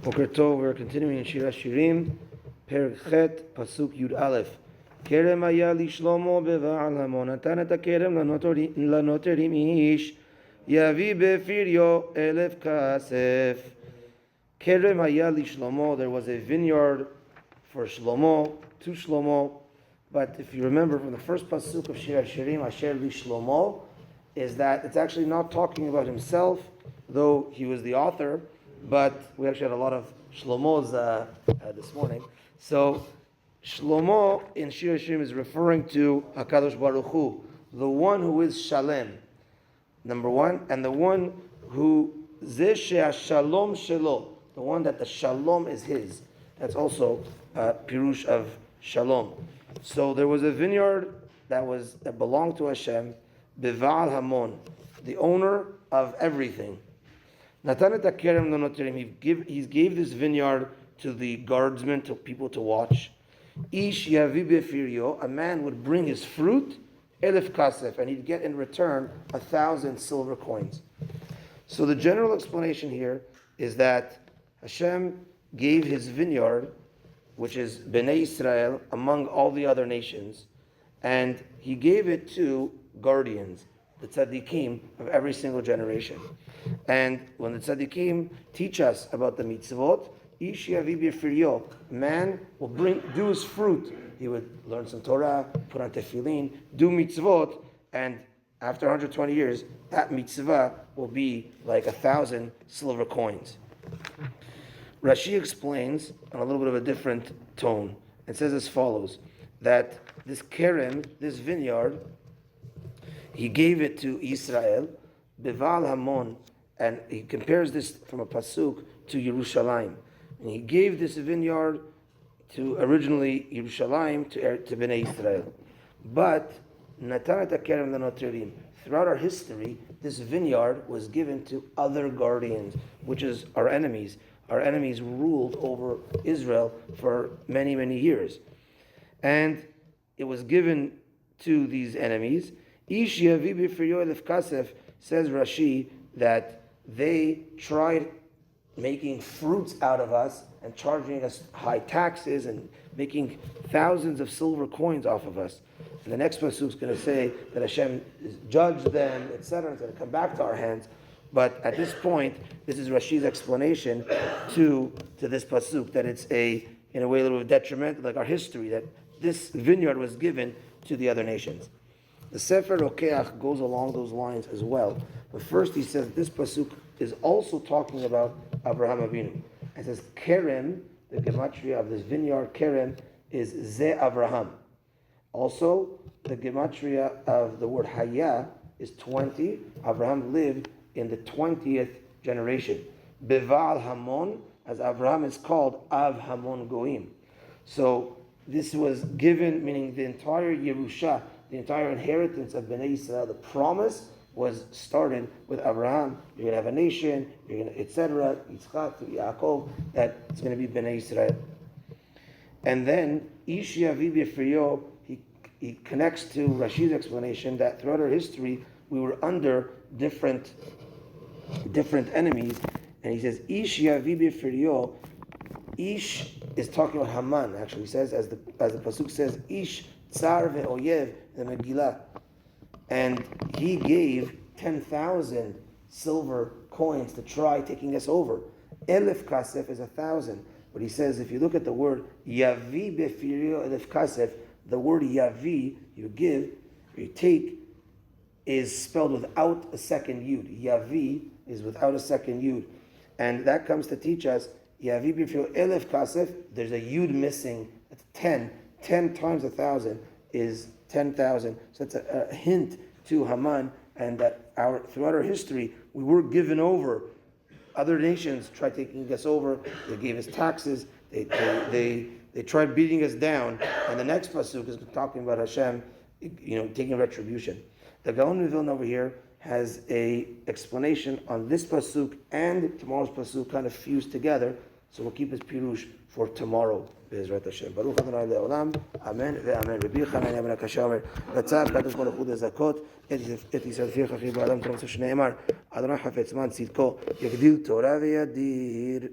Boker Tov, we're continuing in Shir HaShirim, Perek Chet, Pasuk Yud Aleph. Kerem haya li Shlomo beva'al hamon, natan et hakerem lanoterim ish, yavi befiryo elef kasef. Kerem haya li Shlomo, there was a vineyard for Shlomo, to Shlomo, but if you remember from the first Pasuk of Shir HaShirim, Asher li Shlomo, is that it's actually not talking about himself, though he was the author, but we actually had a lot of Shlomos this morning. So Shlomo in Shir HaShirim is referring to HaKadosh Baruch Hu, the one who is Shalem, number one, and the one who Zeh She'ashalom Shelo, the one that the Shalom is his. That's also Pirush of Shalom. So there was a vineyard that belonged to Hashem, Beva'al Hamon, the owner of everything. Natan et hakerem lanoterim, he gave this vineyard to the guardsmen, to people to watch. Ish yavi befiryo, a man would bring his fruit, elef kasef, and he'd get in return 1,000 silver coins. So the general explanation here is that Hashem gave his vineyard, which is Bnei Israel, among all the other nations, and he gave it to guardians, the tzaddikim of every single generation. And when the tzaddikim teach us about the mitzvot, ish yavi b'firyo, man will do his fruit. He would learn some Torah, put on tefillin, do mitzvot, and after 120 years, that mitzvah will be like 1,000 silver coins. Rashi explains on a little bit of a different tone. It says as follows, that this kerem, this vineyard, he gave it to Israel, Beval Hamon, and he compares this from a pasuk to Yerushalayim. And he gave this vineyard to originally Yerushalayim to Bnei Israel. But Natan et hakerem lanoterim, throughout our history, this vineyard was given to other guardians, which is our enemies. Our enemies ruled over Israel for many, many years. And it was given to these enemies. Ish yavi b'firyo elef kasef, says Rashi, that they tried making fruits out of us and charging us high taxes and making thousands of silver coins off of us. And the next pasuk is going to say that Hashem judged them, etc. It's going to come back to our hands. But at this point, this is Rashi's explanation to this pasuk, that it's in a way a little detrimental, like our history, that this vineyard was given to the other nations. The Sefer Rokeach goes along those lines as well. But first he says this pasuk is also talking about Abraham Avinu. It says Kerem, the gematria of this vineyard, Kerem, is Ze Abraham. Also, the gematria of the word Haya is 20. Abraham lived in the 20th generation. Beval Hamon, as Abraham is called, Av Hamon Goim. So this was given, meaning the entire Yerusha, the entire inheritance of Bnei Israel, the promise was started with Abraham. You're going to have a nation, you're going to, etc., Yitzchak to Yaakov, that it's going to be Bnei Israel. And then, Ish yavi b'firyo, he connects to Rashi's explanation that throughout our history, we were under different enemies. And he says, Ish yavi b'firyo, Ish is talking about Haman, actually. He says, as the pasuk says, Ish tsar ve'oyev, the Megillah. And he gave 10,000 silver coins to try taking us over. Elef kasef is 1,000. But he says, if you look at the word yavi befiryo elef kasef, the word yavi, you give, you take, is spelled without a second yud. Yavi is without a second yud. And that comes to teach us, yavi befiryo elef kasef, there's a yud missing. It's 10. 10 times 1,000 is 10,000. So that's a hint to Haman, and that throughout our history, we were given over. Other nations tried taking us over. They gave us taxes. They tried beating us down. And the next pasuk is talking about Hashem, taking retribution. The Gaon of Vilna over here has a explanation on this pasuk and tomorrow's pasuk kind of fused together. So we'll keep his pirush for tomorrow. Be'ezrat Hashem. Baruch Adonai le'olam. Amen ve'amen. Rabbi Chananya ben Akasha omer, Ratzah Kadosh Baruch Hu lezakot et Yisrael fi chachiv ba'adam k'moseh shneimar. Adonai hafetz man tzidko yagdil Torah ve'yadir.